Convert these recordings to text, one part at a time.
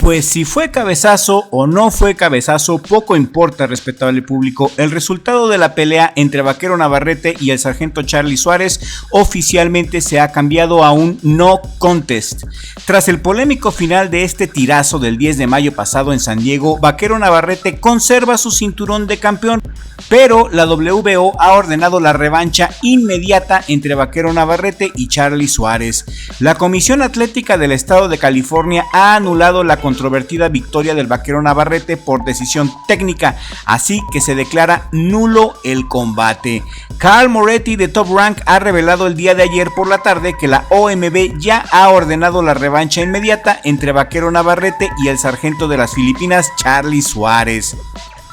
Pues si fue cabezazo o no fue cabezazo, poco importa, respetable público. El resultado de la pelea entre Vaquero Navarrete y el sargento Charlie Suárez oficialmente se ha cambiado a un no contest. Tras el polémico final de este tirazo del 10 de mayo pasado en San Diego, Vaquero Navarrete conserva su cinturón de campeón, pero la WBO ha ordenado la revancha inmediata entre Vaquero Navarrete y Charlie Suárez. La Comisión Atlética del Estado de California ha anulado la controvertida victoria del Vaquero Navarrete por decisión técnica, así que se declara nulo el combate. Carl Moretti de Top Rank ha revelado el día de ayer por la tarde que la OMB ya ha ordenado la revancha inmediata entre Vaquero Navarrete y el sargento de las Filipinas Charlie Suárez.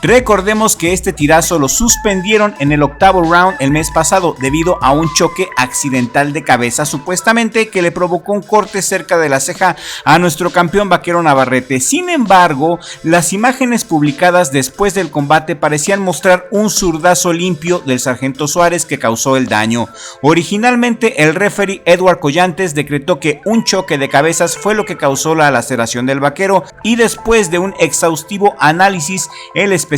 Recordemos que este tirazo lo suspendieron en el 8º round el mes pasado debido a un choque accidental de cabeza supuestamente que le provocó un corte cerca de la ceja a nuestro campeón Vaquero Navarrete. Sin embargo, las imágenes publicadas después del combate parecían mostrar un zurdazo limpio del sargento Suárez que causó el daño. Originalmente el referee Edward Collantes decretó que un choque de cabezas fue lo que causó la laceración del vaquero, y después de un exhaustivo análisis el especialista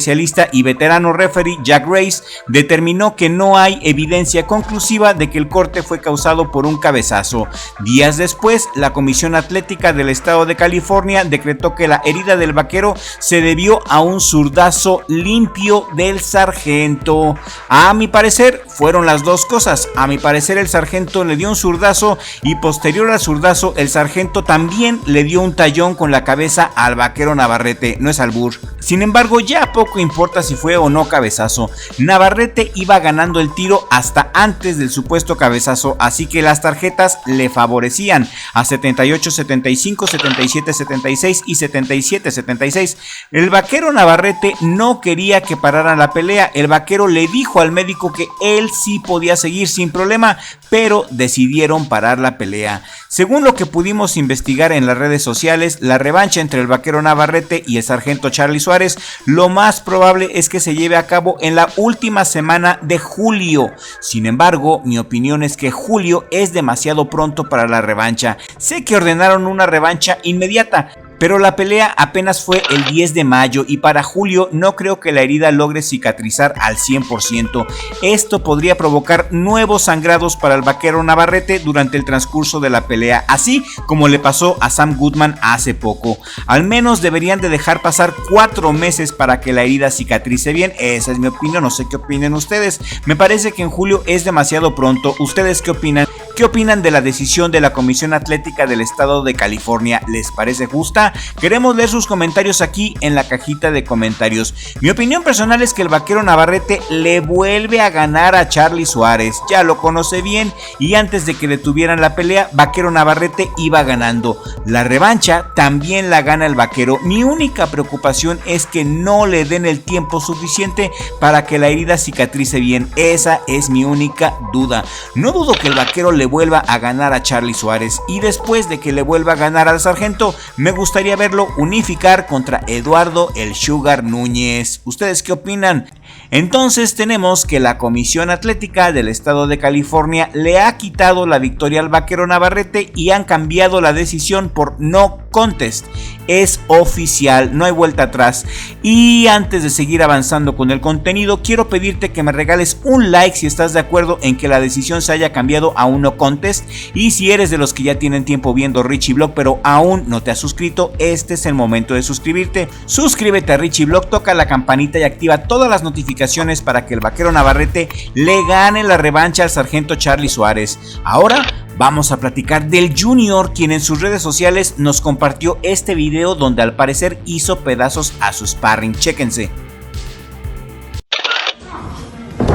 y veterano referee Jack Grace determinó que no hay evidencia conclusiva de que el corte fue causado por un cabezazo. Días después, la Comisión Atlética del Estado de California decretó que la herida del vaquero se debió a un zurdazo limpio del sargento. A mi parecer, fueron las dos cosas. A mi parecer, el sargento le dio un zurdazo y posterior al zurdazo, el sargento también le dio un tallón con la cabeza al Vaquero Navarrete. No es albur. Sin embargo, ya poco importa si fue o no cabezazo. Navarrete iba ganando el tiro hasta antes del supuesto cabezazo, así que las tarjetas le favorecían a 78-75, 77-76 y 77-76. El Vaquero Navarrete no quería que pararan la pelea. El vaquero le dijo al médico que él sí podía seguir sin problema, pero decidieron parar la pelea. Según lo que pudimos investigar en las redes sociales, la revancha entre el Vaquero Navarrete y el sargento Charlie Suárez, lo más probable es que se lleve a cabo en la última semana de julio. Sin embargo, mi opinión es que julio es demasiado pronto para la revancha. Sé que ordenaron una revancha inmediata, pero la pelea apenas fue el 10 de mayo y para julio no creo que la herida logre cicatrizar al 100%. Esto podría provocar nuevos sangrados para el Vaquero Navarrete durante el transcurso de la pelea, así como le pasó a Sam Goodman hace poco. Al menos deberían de dejar pasar 4 meses para que la herida cicatrice bien. Esa es mi opinión, no sé qué opinen ustedes. Me parece que en julio es demasiado pronto. ¿Ustedes qué opinan? ¿Qué opinan de la decisión de la Comisión Atlética del Estado de California? ¿Les parece justa? Queremos leer sus comentarios aquí en la cajita de comentarios. Mi opinión personal es que el Vaquero Navarrete le vuelve a ganar a Charlie Suárez. Ya lo conoce bien y antes de que detuvieran la pelea, Vaquero Navarrete iba ganando. La revancha también la gana el vaquero. Mi única preocupación es que no le den el tiempo suficiente para que la herida cicatrice bien. Esa es mi única duda. No dudo que el vaquero le vuelva a ganar a Charlie Suárez y después de que le vuelva a ganar al sargento, me gustaría verlo unificar contra Eduardo el Sugar Núñez. ¿Ustedes qué opinan? Entonces tenemos que la Comisión Atlética del Estado de California le ha quitado la victoria al Vaquero Navarrete y han cambiado la decisión por no contest. Es oficial, no hay vuelta atrás. Y antes de seguir avanzando con el contenido, quiero pedirte que me regales un like si estás de acuerdo en que la decisión se haya cambiado a un no contest. Y si eres de los que ya tienen tiempo viendo Richie Blog pero aún no te has suscrito, este es el momento de suscribirte. Suscríbete a Richie Blog, toca la campanita y activa todas las notificaciones para que el Vaquero Navarrete le gane la revancha al sargento Charlie Suárez. Ahora vamos a platicar del Junior, quien en sus redes sociales nos compartió este video donde al parecer hizo pedazos a su sparring. Chéquense.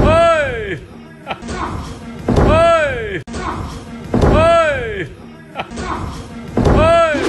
¡Ay! ¡Ay! ¡Ay! ¡Ay!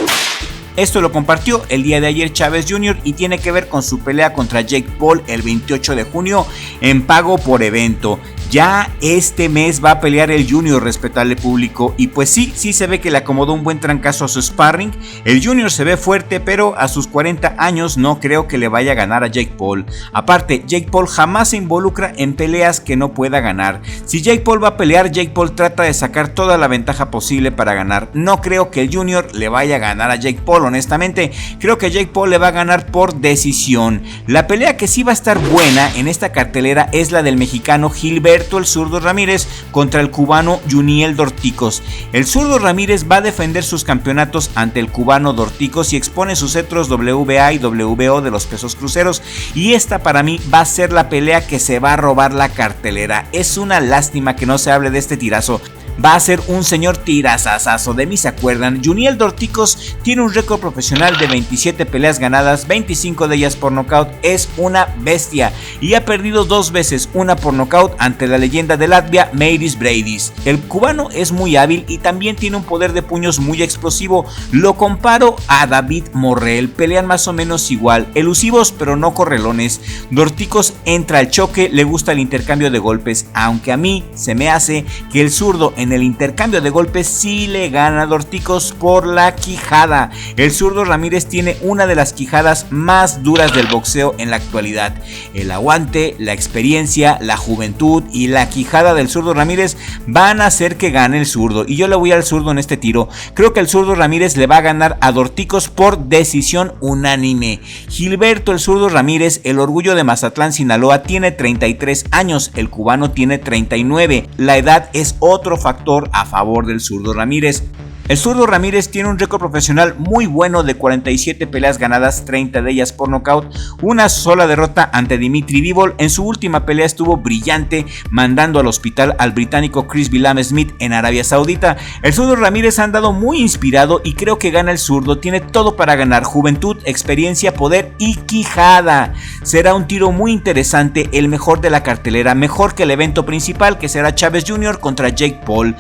Esto lo compartió el día de ayer Chávez Jr. y tiene que ver con su pelea contra Jake Paul el 28 de junio en pago por evento. Ya este mes va a pelear el Junior, respetable público, y pues sí se ve que le acomodó un buen trancazo a su sparring. El Junior se ve fuerte, pero a sus 40 años no creo que le vaya a ganar a Jake Paul. Aparte, Jake Paul jamás se involucra en peleas que no pueda ganar. Si Jake Paul va a pelear, Jake Paul trata de sacar toda la ventaja posible para ganar. No creo que el Junior le vaya a ganar a Jake Paul, honestamente. Creo que Jake Paul le va a ganar por decisión. La pelea que sí va a estar buena en esta cartelera es la del mexicano Gilberto el Zurdo Ramírez contra el cubano Yuniel Dorticos. El Zurdo Ramírez va a defender sus campeonatos ante el cubano Dorticos y expone sus cetros WBA y WBO de los pesos cruceros, y esta para mí va a ser la pelea que se va a robar la cartelera. Es una lástima que no se hable de este tirazo. Va a ser un señor tirazazazo, de mí se acuerdan. Yuniel Dorticos tiene un récord profesional de 27 peleas ganadas, 25 de ellas por nocaut, es una bestia y ha perdido 2 veces, una por nocaut ante la leyenda de Latvia, Meiris Breidis. El cubano es muy hábil y también tiene un poder de puños muy explosivo. Lo comparo a David Morrell, pelean más o menos igual, elusivos pero no correlones. Dorticos entra al choque, le gusta el intercambio de golpes, aunque a mí se me hace que el zurdo en el intercambio de golpes sí le gana a Dorticos por la quijada. El Zurdo Ramírez tiene una de las quijadas más duras del boxeo en la actualidad. El aguante, la experiencia, la juventud y la quijada del Zurdo Ramírez van a hacer que gane el zurdo, y yo le voy al zurdo en este tiro. Creo que el Zurdo Ramírez le va a ganar a Dorticos por decisión unánime. Gilberto el Zurdo Ramírez, el orgullo de Mazatlán, Sinaloa, tiene 33 años, el cubano tiene 39. La edad es otro factor a favor del Zurdo Ramírez. El Zurdo Ramírez tiene un récord profesional muy bueno de 47 peleas ganadas, 30 de ellas por nocaut, una sola derrota ante Dimitri Bivol. En su última pelea estuvo brillante, mandando al hospital al británico Chris Billam Smith en Arabia Saudita. El Zurdo Ramírez ha andado muy inspirado y creo que gana el zurdo. Tiene todo para ganar: juventud, experiencia, poder y quijada. Será un tiro muy interesante, el mejor de la cartelera, mejor que el evento principal, que será Chávez Jr. contra Jake Paul.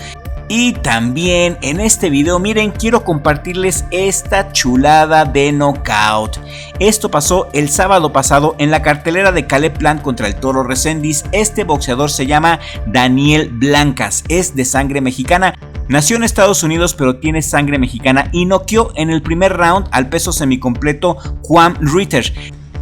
Y también en este video, miren, quiero compartirles esta chulada de knockout. Esto pasó el sábado pasado en la cartelera de Caleb Plant contra el Toro Reséndiz. Este boxeador se llama Daniel Blancas, es de sangre mexicana. Nació en Estados Unidos pero tiene sangre mexicana y noqueó en el primer round al peso semicompleto Juan Ritter.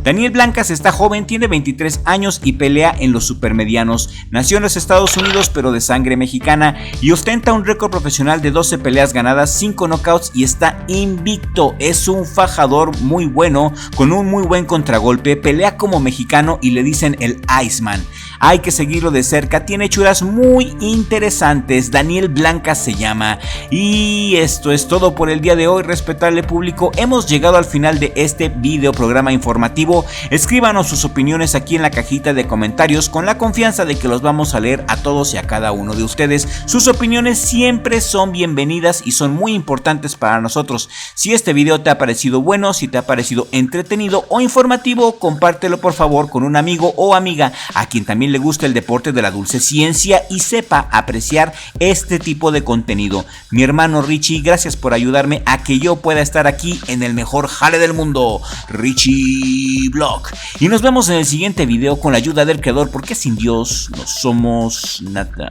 Daniel Blancas está joven, tiene 23 años y pelea en los supermedianos. Nació en los Estados Unidos pero de sangre mexicana y ostenta un récord profesional de 12 peleas ganadas, 5 knockouts y está invicto. Es un fajador muy bueno con un muy buen contragolpe, pelea como mexicano y le dicen el Iceman. Hay que seguirlo de cerca, tiene hechuras muy interesantes. Daniel Blancas se llama. Y esto es todo por el día de hoy, respetable público. Hemos llegado al final de este video programa informativo. Escríbanos sus opiniones aquí en la cajita de comentarios con la confianza de que los vamos a leer a todos y a cada uno de ustedes. Sus opiniones siempre son bienvenidas y son muy importantes para nosotros. Si este video te ha parecido bueno, si te ha parecido entretenido o informativo, compártelo por favor con un amigo o amiga a quien también le gusta el deporte de la dulce ciencia y sepa apreciar este tipo de contenido. Mi hermano Richie, gracias por ayudarme a que yo pueda estar aquí en el mejor jale del mundo, Richie Blog. Y nos vemos en el siguiente video con la ayuda del creador, porque sin Dios no somos nada.